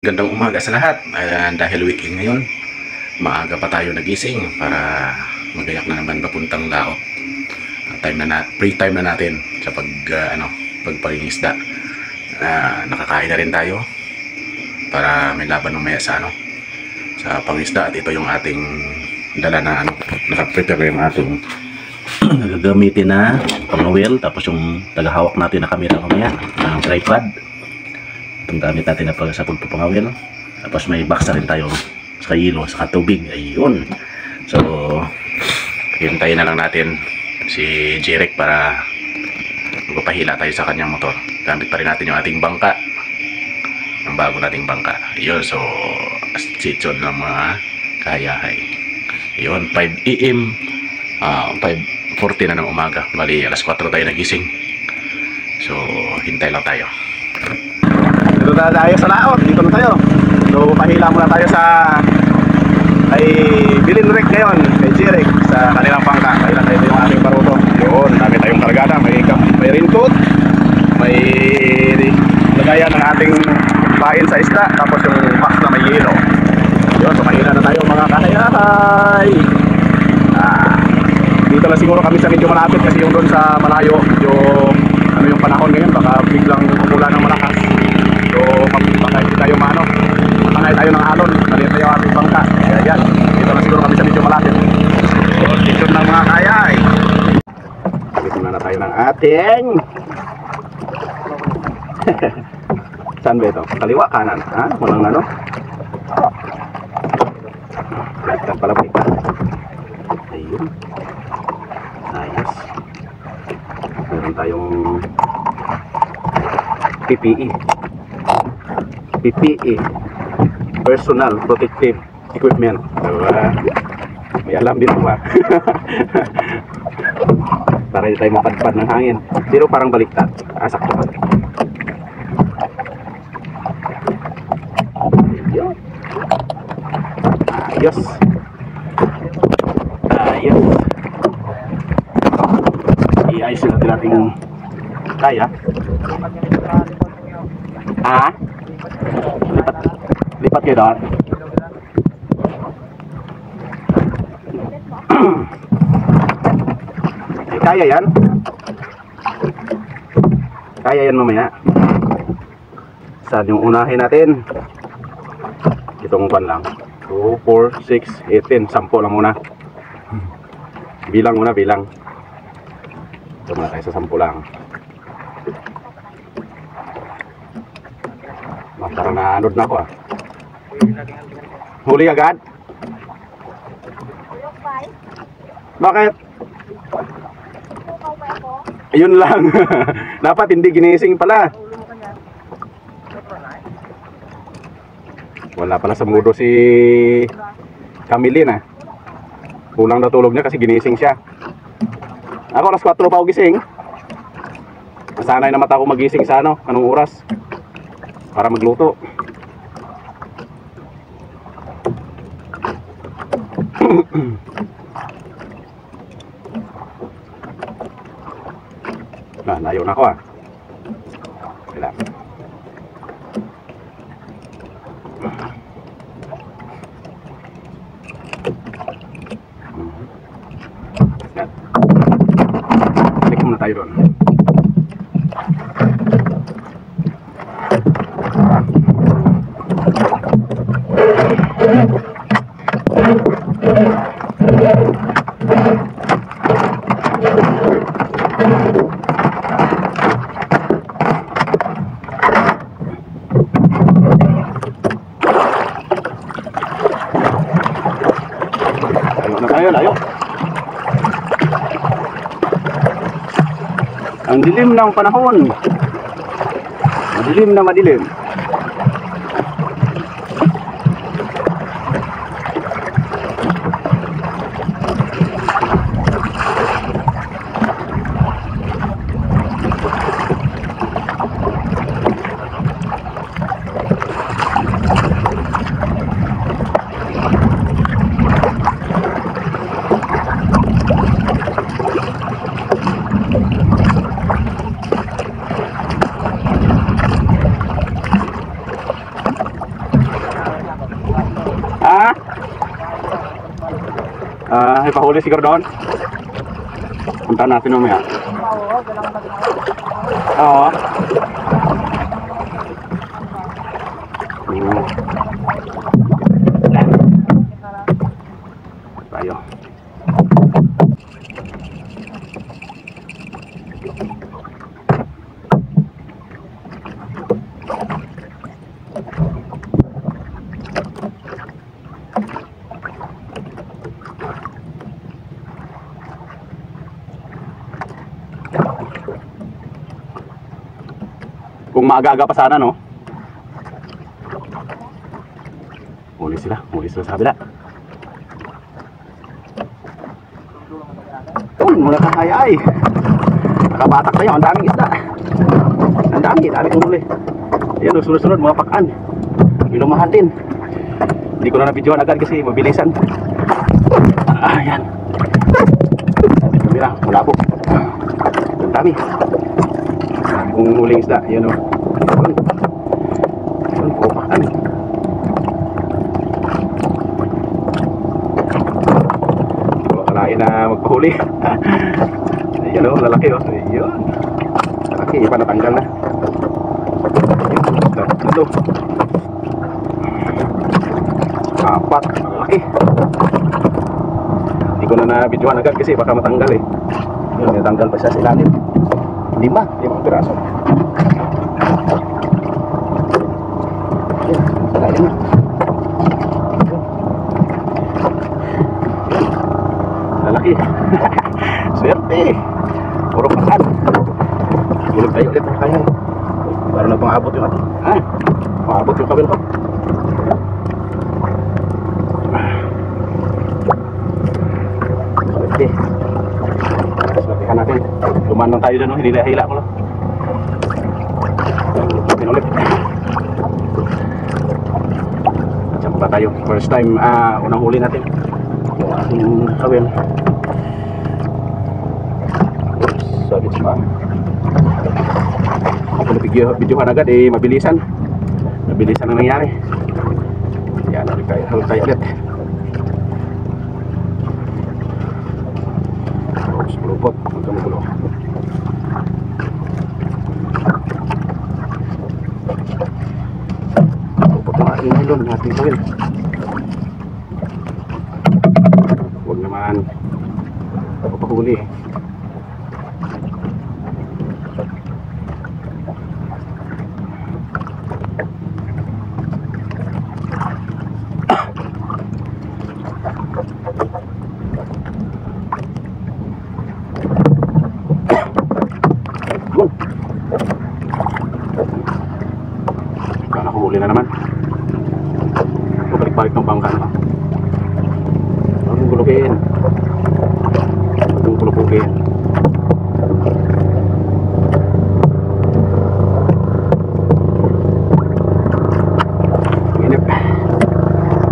Gandang umaga sa lahat. Dahil weekend ngayon, maaga pa tayo nagising para magayak na naman papuntang laot. Free time na natin sa pagpangingisda. Nakakain na rin tayo para may laban mamaya sa sa pangisda. At ito yung ating dala na nakaprepare yung ating gagamitin na pang-wheel, tapos yung tagahawak natin na camera mamaya ng tripod. Itong gamit natin na sa pagpapangawin. Tapos may box na rin tayo sa hilo, sa tubig. Ayun. So, hintayin na lang natin si Jeric para magpapahila tayo sa kanyang motor. Gamit pa rin natin yung ating bangka. Ang bago nating bangka. Ayun. So, sitson ng mga kayahay. Ayun. 5 AM. 5:40 na ng umaga. Bali, alas 4 tayo nagising. So, hintay lang tayo. Dito na tayo sa laot, dito na tayo. So pahila muna tayo sa ay Bilin Rec ngayon, kay Jeric sa kanilang bangka. Kailan tayo yung ating baruto. Yun, dami tayong kargada, may raincoat, may lagayan ng ating pain sa isda, tapos yung box na may yelo. Yun, so pahila na tayo mga kanayahay. Dito lang siguro kami sa medyo malapit kasi yung doon sa malayo, yung panahon ngayon, baka biglang umulan ng malakas. So, baka hindi tayo matangay tayo ng alon, maliit tayo ating bangka. Kaya yan, dito na siguro kami sa medyo malapit. So, dito ng mga kayay. Dito na tayo ng ating saan ba ito? Kaliwa, kanan? Ha? Walang baliktad pala, baliktad. Ayun. Ayos. Meron tayong PPE, Personal Protective Equipment. May alam din ba? Para hindi tayo mapadpad ng hangin. Pero parang baliktad. Sakto pa. Ayos. Ayos. I-ayos natin natin kaya. Lipat kayo doon. Kaya yan? Kaya yan mamaya. Saan yung unahin natin? Itong pan lang. 2, 4, 6, 18. 10 lang muna. Bilang muna, bilang. Ito muna tayo sa 10 lang. Parang naanod na ako Huli agad? Bakit? Ayun lang. Dapat hindi ginising pala. Wala pala sa mudo si Camille Kulang na tulog niya kasi ginising siya. Ako alas 4 pa ako gising. Nasanay na mata ko magising sa anong oras para magluto. Layo na ako Kailan. Balik muna tayo doon. Layo. Ang dilim ng panahon. Madilim na madilim. May pahuli siguro doon. Puntahan natin mamaya. Oo. Tayo. Kung maaga-aga pa sana, no? Huli sila sa kabila. Mula sa kaya ay nakabatak tayo, ang daming isda. Ang daming huli. Ayan, sunod-sunod mga pakaan. Ilumahan din. Hindi ko na na-videoan agad kasi mabilisan. Ayan. Kamera, malabo. Ang dami. Kung huling isda, yun o. Yun, puro pakaan. Na magpahuli. Ayun o, lalaki o. Ayun. Lalaki, iba natanggal na. Ito. Apat. Lalaki. Hindi ko na na-videoan agad kasi baka matanggal eh. Yun, natanggal pa siya sa ilalim. 5 piraso. Ayun, sa lalim na. Lalaki. Swerte. Puro pasan. Gulog tayo ulit. Kaya. Para na pang-abot yung ating. Pang-abot yung kabel ko. Swerte. Swertehan natin. Lumanong tayo dyan. Hinila-hila ko lang. Natin ulit. Diyan pa tayo. First time. Unang huli natin. Yung ating kawin. Oops, sabit pa. Ako na-videohan agad eh, mabilisan ang nangyari. Yan, halog tayo ulit. Oops, pulupot. Huwag ka magulo. Pulupot ang ating hilon, ating kawin. Huwag naman papahuli eh. Nakahuli na naman. Balik-balik ng bangka naman. Huwag gulukin. Huwag gulukin. Inip.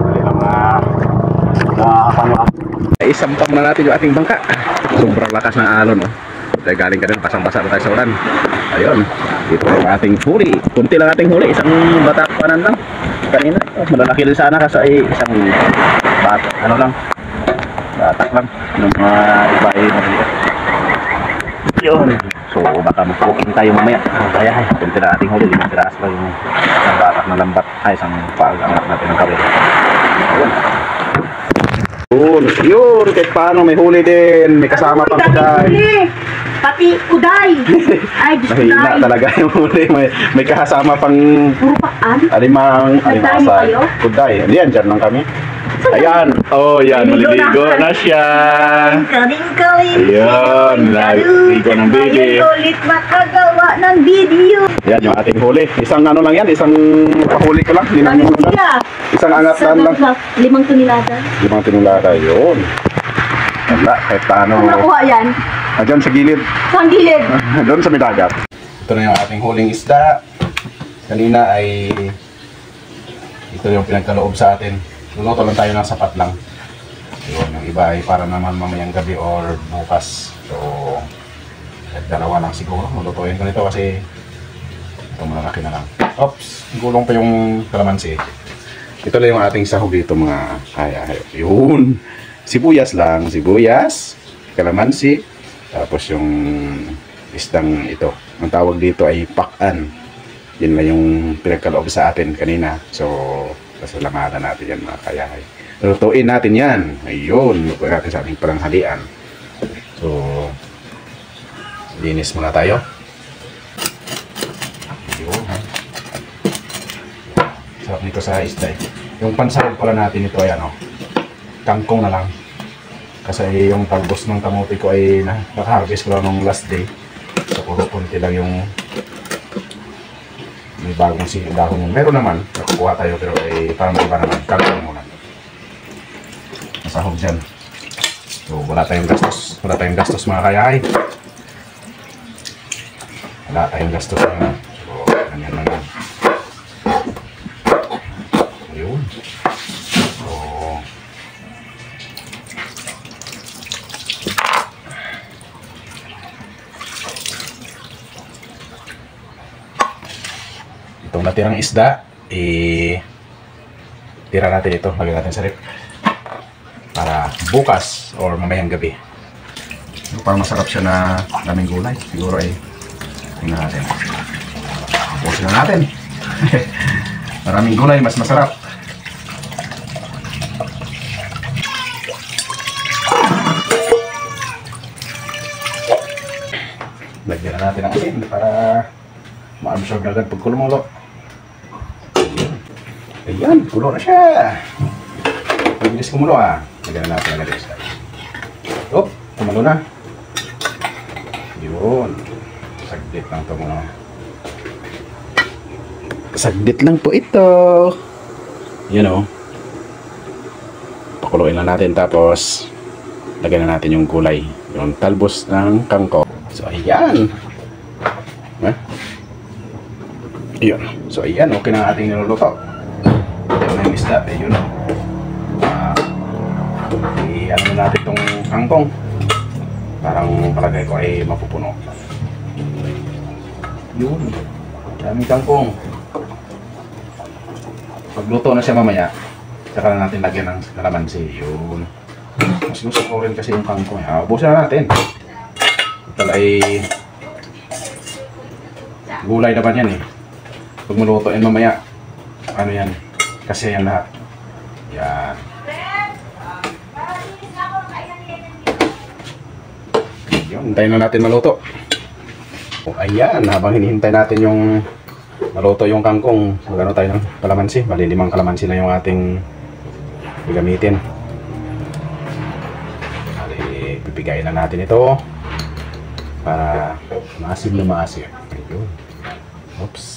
Dali lang isampang na natin yung ating bangka. Sobrang lakas ng alon. Dahil galing ka din, pasang-basa na tayo sa ulan. Ayun. Ito yung ating huli. Kunti lang ating huli. Isang batakpanan lang. Kanina. Malalaki rin sana kasi isang batak. Batak lang. Yung mga iba ay maliit. Yun. So baka mag-cooking tayo mamaya. Kaya kunti lang ating huli. 5 piraso lang yung isang batak na lambat. Ay, isang pag-anak natin ng kawin. Ayun. Yun. Kahit paano may huli din. May kasama pang kuday. Pati kuday. Ay, Diyos kuday. Mahina talaga yung huli. May kasama pang puro pakan. alimang Nagtayo kayo? kuday. Ayan, dyan lang kami. Ayan. Oh, yan. Maliligo na siya. Kaling-kaling. Ayun. Maliligo ng baby. Ulit makagawa ng video. Yan yung ating huli. Isang ano lang yan. Isang pahuli ko lang. Isang angat lang. 5 tonelada. 5 tinulada. Yun. Wala. Kahit paano. Saan nakuha yan? Diyan sa gilid. Saan gilid? Doon sa may dagat. Ito na yung ating huling isda. Kanina ay ito yung pinagkaloob sa atin. Luto lang tayo ng sapat lang. Yun, yung iba ay para naman mamayang gabi or bukas. So, dalawa lang siguro. Malutuin ko nito kasi ito malalaki na lang. Oops, gulong pa yung kalamansi. Ito lang yung ating sahog dito mga kaya. Yun. sibuyas lang, sibuyas, kalamansi, tapos yung isdang ito. Ang tawag dito ay pakan. Yun lang yung pinagkaloob sa atin kanina. So, pasalamatan natin yan mga kayahay. Lutuin natin yan. Ayun, lutuin natin sa ating palanghalian. So, linis muna tayo. Ayun, ha. Sarap nito sa isda eh. Yung pansarap pala natin ito ay ano, kangkong na lang. Kasi yung talbos ng kamote ko ay naka-harvest ko lang nung last day. So puro punti lang yung may bagong dahon. Meron naman, nakukuha tayo pero ay parang iba naman. Kangkong muna. Masahog dyan. So wala tayong gastos. Wala tayong gastos mga kayahay. Wala tayong gastos na. So ganyan lang yan. Ayun. So itong natirang isda, tira natin ito, lagyan natin sa rep para bukas or mamayang gabi. So, parang masarap siya na daming gulay. Siguro ay tingnan natin. Pusin na natin. Maraming gulay, mas masarap. Lagyan na natin ang asin para ma-absorb na agad pag kumulo. Ayan, kulo na siya. Mabilis kumulo ah. Lagyan na natin agad isa. Oh, kumulo na. Yun. Saglit lang ito muna. Saglit lang po ito. Yan o. Pakuluin lang natin tapos lagyan na natin yung gulay. Yung talbos ng kangkong. So ayan. Yun. So ayan, okay na ating niluluto. Ito na yung isda. Ayun o. I-ano natin itong kangkong. Parang palagay ko ay mapupuno. Yun. Daming kangkong. Pagluto na siya mamaya, saka na natin lagyan ng kalamansi. Yun. Mas gusto ko rin kasi yung kangkong. Ubusin na natin. Ito ay gulay naman yan eh. Pag malutoin mamaya, ano yan, kasi yan lahat. Yan. Yun, hintayin na natin maluto. O, ayan, habang hinihintay natin yung maluto yung kangkong, magano tayo ng kalamansi. Bali, 5 kalamansi na yung ating gagamitin. Bali, pipigayin na natin ito para maasim na maasim. Ayun. Oops.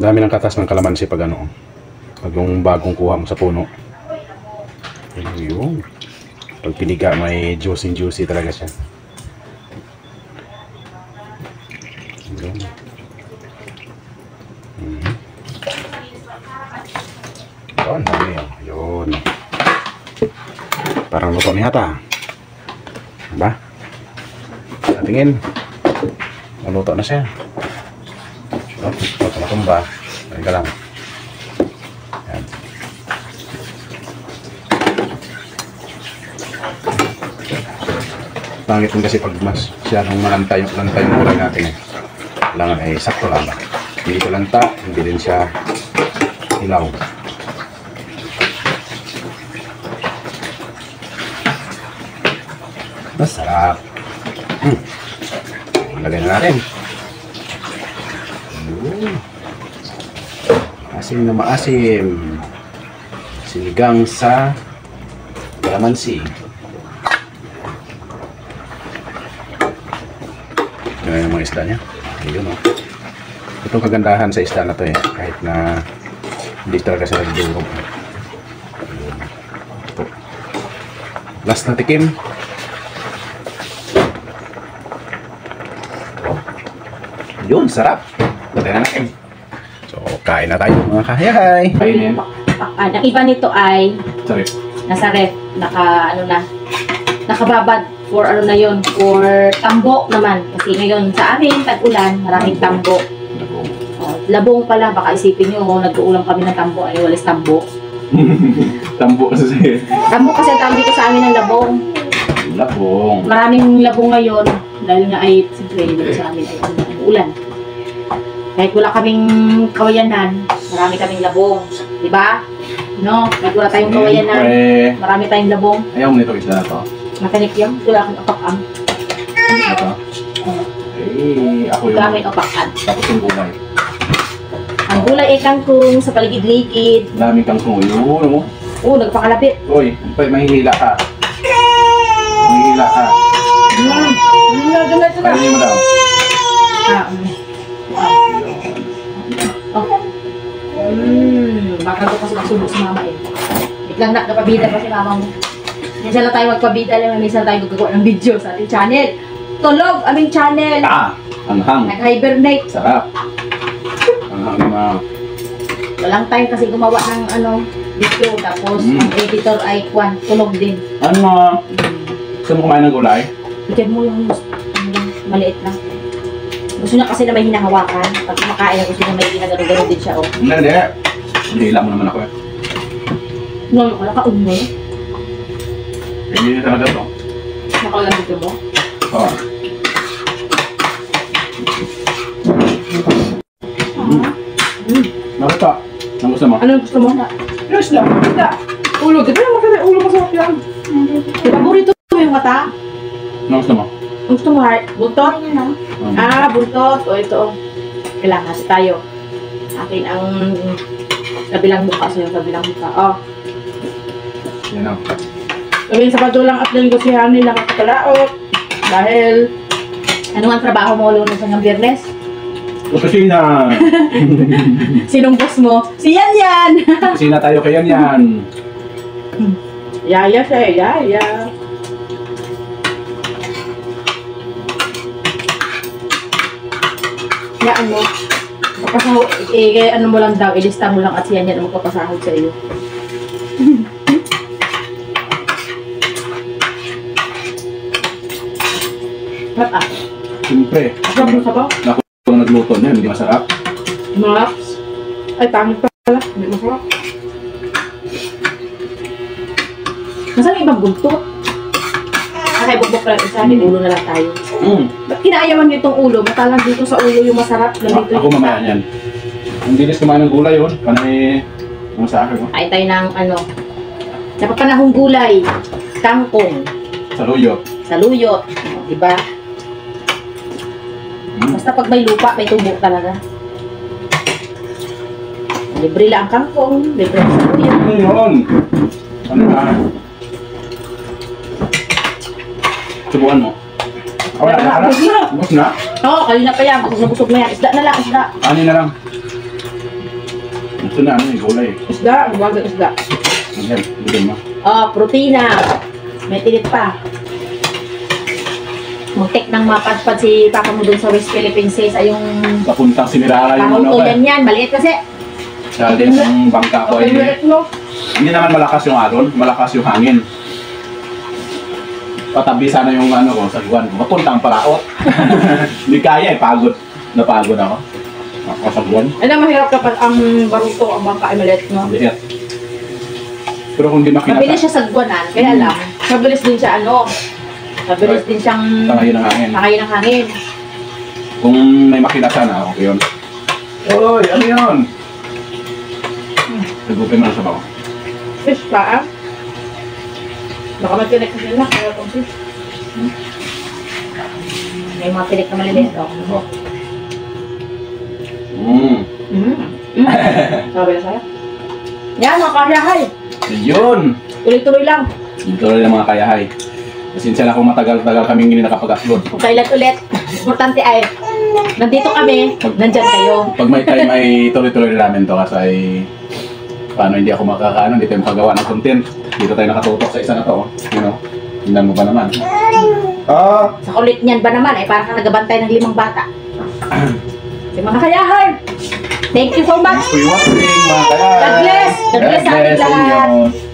Dami ng katas ng kalamansi pag ano, pag yung bagong kuha mo sa puno. Ayun. Pag piniga may juicy talaga siya. Ayun. Ayun, dami yun. Ayun. Parang luto ni Hata. Diba? Tingin. Maluto na siya. Tumba. Ayan ka lang. Ayan. Pangit kasi pag mas siyadong malantay yung gulay natin eh. Kailangan ay sakto lang ba. Hindi ito lanta, hindi din siya ilaw. Masarap. Lagyan na natin. Asim na maasim. Sinigang sa kalamansi. Yan yung mga isda niya. Ayun o. Itong kagandahan sa isda na to eh. Kahit na hindi talaga sila dudurog. Last na tikim. Yun, sarap. Pati na natin. So, kain na tayo mga kahayahay. Kainin. pinapakan. Ang iba nito ay Sorry. nasa ref, nakababad for ano na yon, for tambo naman. Kasi ngayon sa amin, tag-ulan, maraming tambo. Labong pala, baka isipin nyo, kung nag-uulam kami ng tambo, ay walis tambo. Tambo kasi. Tambo kasi ang tawag dito sa amin ng labong. Labong. Maraming labong ngayon, dahil nga ay, siyempre, dito sa amin ay ulan. Kahit wala kaming kawayanan, marami kaming labong. Diba? No? Kahit wala tayong kawayanan, marami tayong labong. Ayaw mo nito isda na to. Matanik yun, wala akong apakam. Ito. Eh, ako Wala yung... kaming apakan. Tapos yung gulay. Ang gulay ay kangkong sa paligid-ligid. Daming kangkong. Yun, mo. Oo, nagpakalapit. Uy, mahihila ka. Mahihila ka. Kainin mo daw. Baka ko kasi magsunog si mama eh. Biglang napabida pa si mama mo. Minsan lang tayo magpabida, alam mo, minsan tayo gagawa ng video sa ating channel. Tulog aming channel. Anghang. Nag-hibernate. Sarap. Anghang na. Walang time kasi gumawa ng video. Tapos ang editor ay tulog din. Ano? Gusto mo kumain ng gulay? Bigyan mo yung maliit lang. Gusto niya kasi na may hinahawakan. Pag kumakain, gusto niya may ginagano-gano din siya. Oh. Hindi. Hihila mo naman ako eh. No, wala ka mo. Hindi talaga to. Nakalamit mo? Oo. Bakit pa? Ang gusto mo? Ano gusto mo? Yes lang. Ulo. Di ba naman kasi ulo masarap yan? Di ba burrito mo yung mata? Ang gusto mo? Ang gusto mo, heart? Buntot? Buntot. O ito. Kailangan kasi tayo. Akin ang kabilang mukha sa'yo, kabilang mukha. Oh. Yan o. Gawin sa padulang at negosyahan nila kakapalaot. Dahil, ano ang trabaho mo lunes hanggang Biyernes? Kusina! Sinong boss mo? Si Yan Yan! Kusina tayo kay yan. Yaya siya eh, yaya. Yaan mo. Papasahod, ano mo lang daw, ilista mo lang at si Yan Yan ang magpapasahod sa iyo. Ba't Siyempre. Masarap mo sabaw? Naku kung nagluto niya, hindi masarap. Max. Ay, pangit pala. Hindi masarap. Nasaan yung ibang buntot? Okay, bubok lang isa. Ulo na lang tayo. Ba't kinaayaman niyo itong ulo? Matalang dito sa ulo yung masarap. Nandito Ako mamaya niyan. Ang dilis kumain ng gulay yun. Panay... Ano sa akin? Ay tayo ng napapanahong gulay. Kangkong. Saluyot. Saluyot. Diba? Basta pag may lupa, may tubo talaga. Libre lang ang kangkong, libre ang saluyot. Ano yun? Ano na? Subukan mo. Wala na. Bus na. Oo, kanina pa yan. Busog na yan. Isda na lang, isda. Ano na lang. Ito na, yung gulay. Isda, huwag ang isda. Ayan, bigyan mo. Protina. May tilit pa. Muntik nang mapadpad si Papa mo dun sa West Philippines ay yung Papuntang sinirara yung kahon ano ko ko eh. yan yan. Maliit kasi. Dahil yung bangka ko ay hindi naman malakas yung alon, malakas yung hangin. Patabi sana yung ano ko sa buwan. Mapuntang paraot. Hindi kaya eh, pagod. Napagod ako. Ako sa buwan. Ano mahirap kapag ang baruto, ang bangka ay maliit, no? Liit. Pero kung di makinasa, Mabilis siya sa gwanan, kaya lang, mabilis din siya mabilis din siyang tangayin ng hangin. tangayin ng hangin. Kung may makinasa na, okay yun. Oy, ano yun? Nagupin mo na sa bako. Fish pa, ah? Baka mag-connect kasi na, kaya kung fish. May mga pilik na maliliit, oh. Sabi na sa'yo? Yan, mga kayahay. Yun! Tuloy-tuloy lang. Dito rin ang mga kayahay. Pasensya na kung matagal-tagal kaming hindi nakapag-upload. Kung kailan ulit, importante ay, nandito kami, nandyan kayo. Pag may time ay tuloy-tuloy namin to kasi ay paano hindi ako makakaano, hindi tayo makagawa ng content. Dito tayo nakatutok sa isa na to. You know? Tingnan mo ba naman? Sa kulit niyan ba naman, ay parang ka nagabantay ng 5 bata. Sa mga kayahay, thank you so much. For watching mga kayahay. God bless. God bless sa morning sa lahat. inyo.